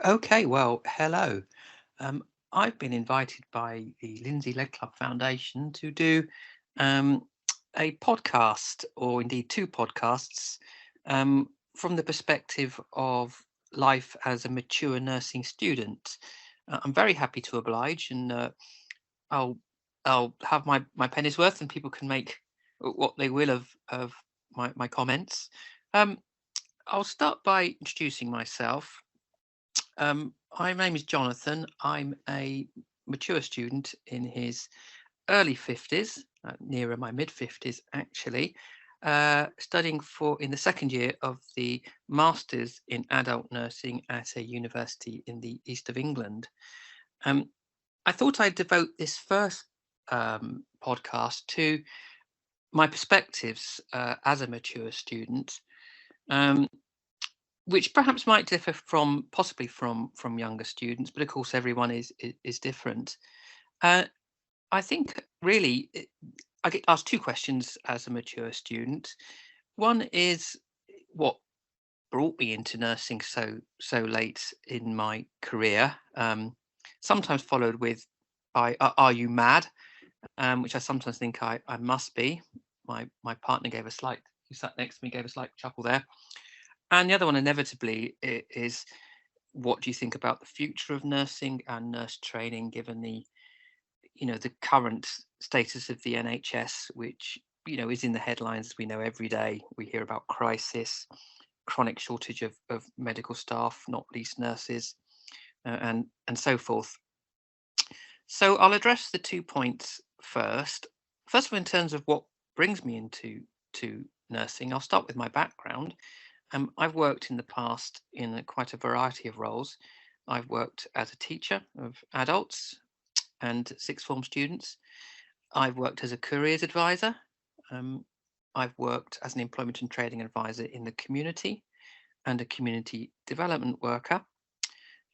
Okay, well, hello. Um, I've been invited by the Lindsay Led Club Foundation to do um, a podcast, or indeed two podcasts, from the perspective of life as a mature nursing student. I'm very happy to oblige, and I'll I'll have my penny's worth, and people can make what they will of my comments. Um, I'll start by introducing myself. My name is Jonathan. I'm a mature student in his early 50s, nearer my mid 50s actually, studying for in the second year of the Masters in Adult Nursing at a university in the east of England. Um, I thought I'd devote this first podcast to my perspectives as a mature student. Um, which perhaps might differ from possibly from younger students, but of course everyone is different. Uh, I think really I get asked two questions as a mature student. One is what brought me into nursing so late in my career. Sometimes followed with by "Are you mad?" Which I sometimes think I must be. My partner gave a slight who sat next to me gave a slight chuckle there. And the other one, inevitably, is what do you think about the future of nursing and nurse training, given the current status of the NHS, which is in the headlines as we know every day. We hear about crisis, chronic shortage of medical staff, not least nurses, and so forth. So I'll address the 2 points first. First of all, in terms of what brings me into to nursing, I'll start with my background. I've worked in the past in quite a variety of roles. I've worked as a teacher of adults and sixth form students. I've worked as a careers advisor. Um, I've worked as an employment and training advisor in the community and a community development worker.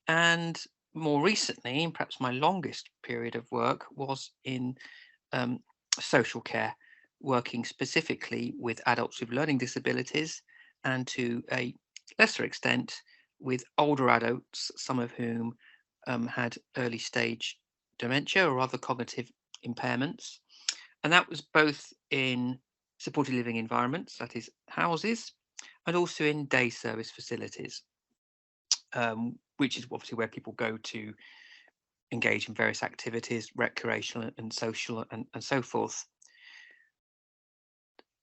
And more recently, and perhaps my longest period of work, was in um, social care, working specifically with adults with learning disabilities and to a lesser extent with older adults, some of whom had early stage dementia or other cognitive impairments. And that was both in supported living environments, that is, houses, and also in day service facilities, which is obviously where people go to engage in various activities, recreational and social, and so forth.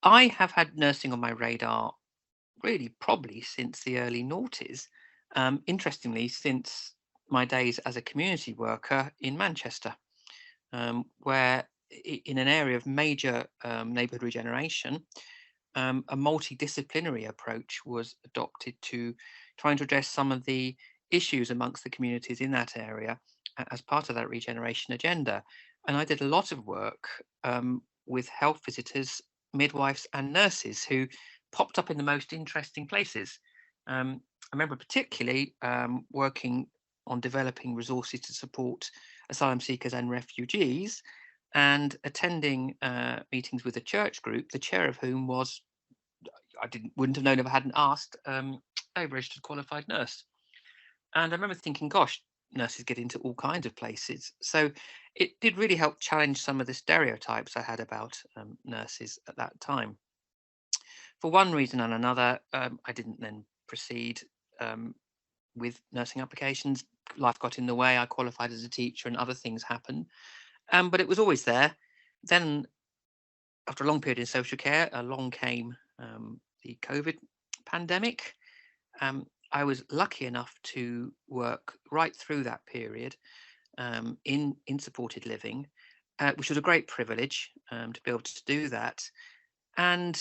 I have had nursing on my radar really probably since the early noughties. Interestingly, since my days as a community worker in Manchester, where in an area of major neighbourhood regeneration, a multidisciplinary approach was adopted to trying to address some of the issues amongst the communities in that area as part of that regeneration agenda. And I did a lot of work with health visitors, midwives, and nurses who popped up in the most interesting places. I remember particularly working on developing resources to support asylum seekers and refugees, and attending meetings with a church group, the chair of whom was wouldn't have known if I hadn't asked, a registered qualified nurse. And I remember thinking, gosh, nurses get into all kinds of places. So it did really help challenge some of the stereotypes I had about nurses at that time. For one reason and another, I didn't then proceed um, with nursing applications. Life got in the way. I qualified as a teacher, and other things happened. But it was always there. Then, after a long period in social care, along came the COVID pandemic. I was lucky enough to work right through that period in supported living, which was a great privilege to be able to do that. And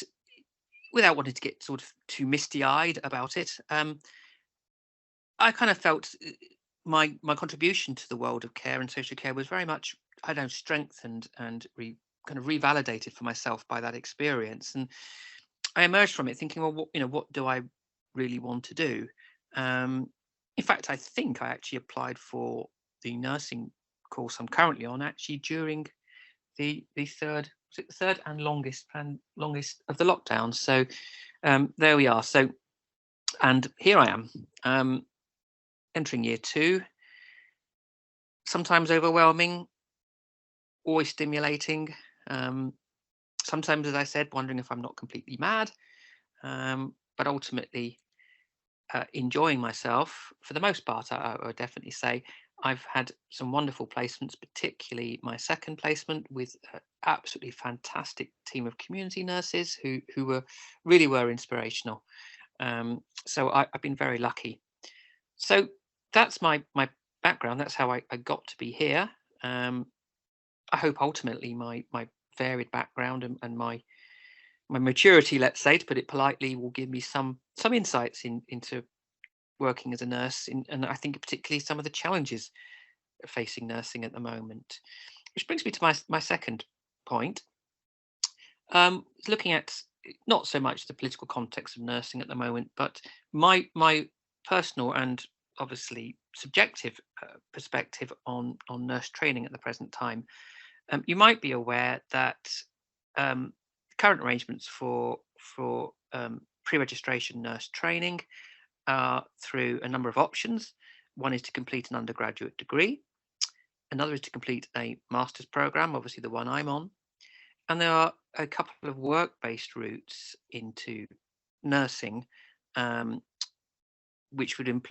without wanting to get sort of too misty-eyed about it, I kind of felt my contribution to the world of care and social care was very much, I don't know, strengthened and kind of revalidated for myself by that experience. And I emerged from it thinking, well, what do I really want to do? Um, in fact, I think I actually applied for the nursing course I'm currently on actually during the third, was it the third and longest of the lockdowns. So there we are. So, and here I am. entering year 2, sometimes overwhelming, always stimulating. Sometimes, as I said, wondering if I'm not completely mad, but ultimately enjoying myself for the most part. I would definitely say I've had some wonderful placements, particularly my second placement with an absolutely fantastic team of community nurses who were inspirational. So I've been very lucky. So that's my background. That's how I got to be here. I hope ultimately my varied background and my maturity, let's say, to put it politely, will give me some insights into working as a nurse, and I think particularly some of the challenges facing nursing at the moment. Which brings me to my second point, looking at not so much the political context of nursing at the moment, but my personal and obviously subjective perspective on nurse training at the present time. You might be aware that um, current arrangements for pre-registration nurse training are through a number of options. One is to complete an undergraduate degree. Another is to complete a master's program, obviously the one I'm on. And there are a couple of work-based routes into nursing, which would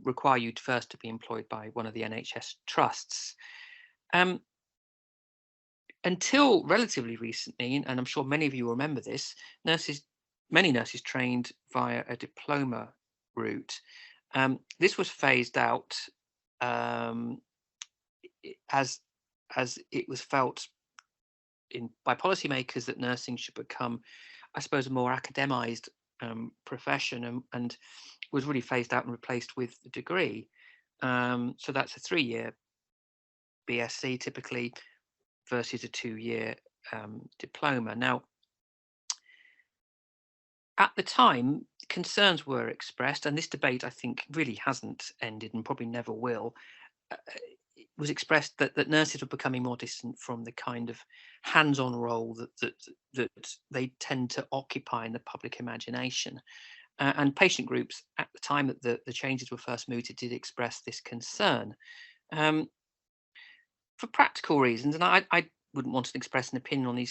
require you first to be employed by one of the NHS trusts. Until relatively recently, and I'm sure many of you remember this, many nurses trained via a diploma route. This was phased out as it was felt by policymakers that nursing should become, I suppose, a more academized profession, and was really phased out and replaced with the degree. So that's a 3-year BSc typically versus a 2-year diploma. Now, at the time, concerns were expressed, and this debate, I think, really hasn't ended and probably never will. It was expressed that nurses were becoming more distant from the kind of hands-on role that they tend to occupy in the public imagination. And patient groups at the time that the changes were first mooted did express this concern. For practical reasons, and I wouldn't want to express an opinion on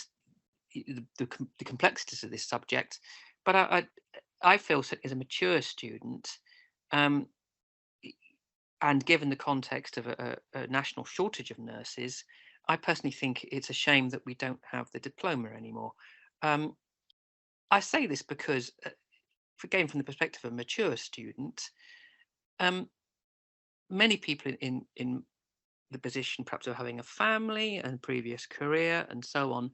the complexities of this subject, but I feel as a mature student, and given the context of a national shortage of nurses, I personally think it's a shame that we don't have the diploma anymore. I say this because, again, from the perspective of a mature student, many people in the position perhaps of having a family and previous career and so on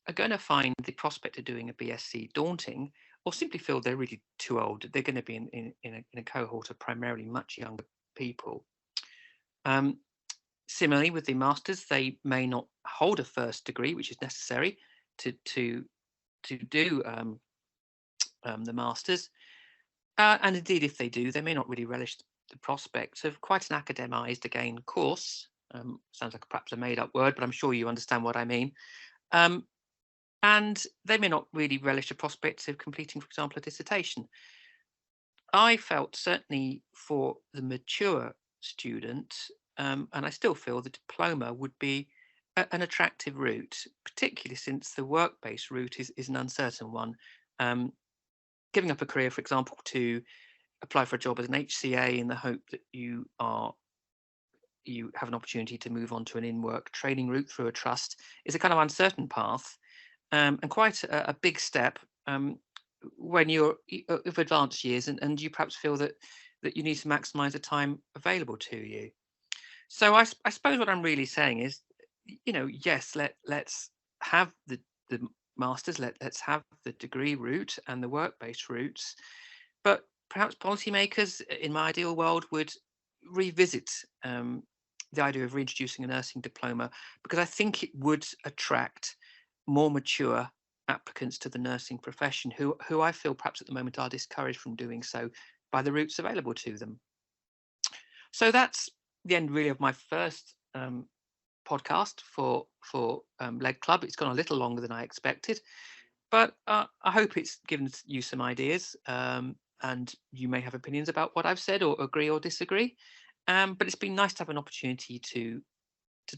are going to find the prospect of doing a BSc daunting, or simply feel they're really too old. They're going to be in a cohort of primarily much younger people. Similarly, with the masters, they may not hold a first degree, which is necessary to do the masters. And indeed, if they do, they may not really relish the prospect of quite an academized, again, course. Sounds like perhaps a made-up word, but I'm sure you understand what I mean. And they may not really relish the prospects of completing, for example, a dissertation. I felt certainly for the mature student, and I still feel the diploma would be an attractive route, particularly since the work-based route is an uncertain one. Giving up a career, for example, to apply for a job as an HCA in the hope that you have an opportunity to move on to an in-work training route through a trust is a kind of uncertain path, and quite a big step when you're of advanced years, and you perhaps feel that you need to maximize the time available to you. So I suppose what I'm really saying is, yes, let's have the masters, let's have the degree route and the work-based routes, but perhaps policymakers in my ideal world would revisit the idea of reintroducing a nursing diploma, because I think it would attract more mature applicants to the nursing profession who I feel perhaps at the moment are discouraged from doing so by the routes available to them. So that's the end really of my first podcast for Leg Club. It's gone a little longer than I expected, but I hope it's given you some ideas. and you may have opinions about what I've said, or agree or disagree. But it's been nice to have an opportunity to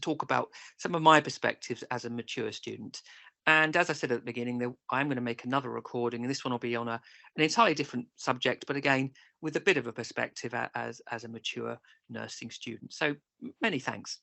talk about some of my perspectives as a mature student. And as I said at the beginning, I'm going to make another recording, and this one will be on an entirely different subject, but again, with a bit of a perspective as a mature nursing student. So many thanks.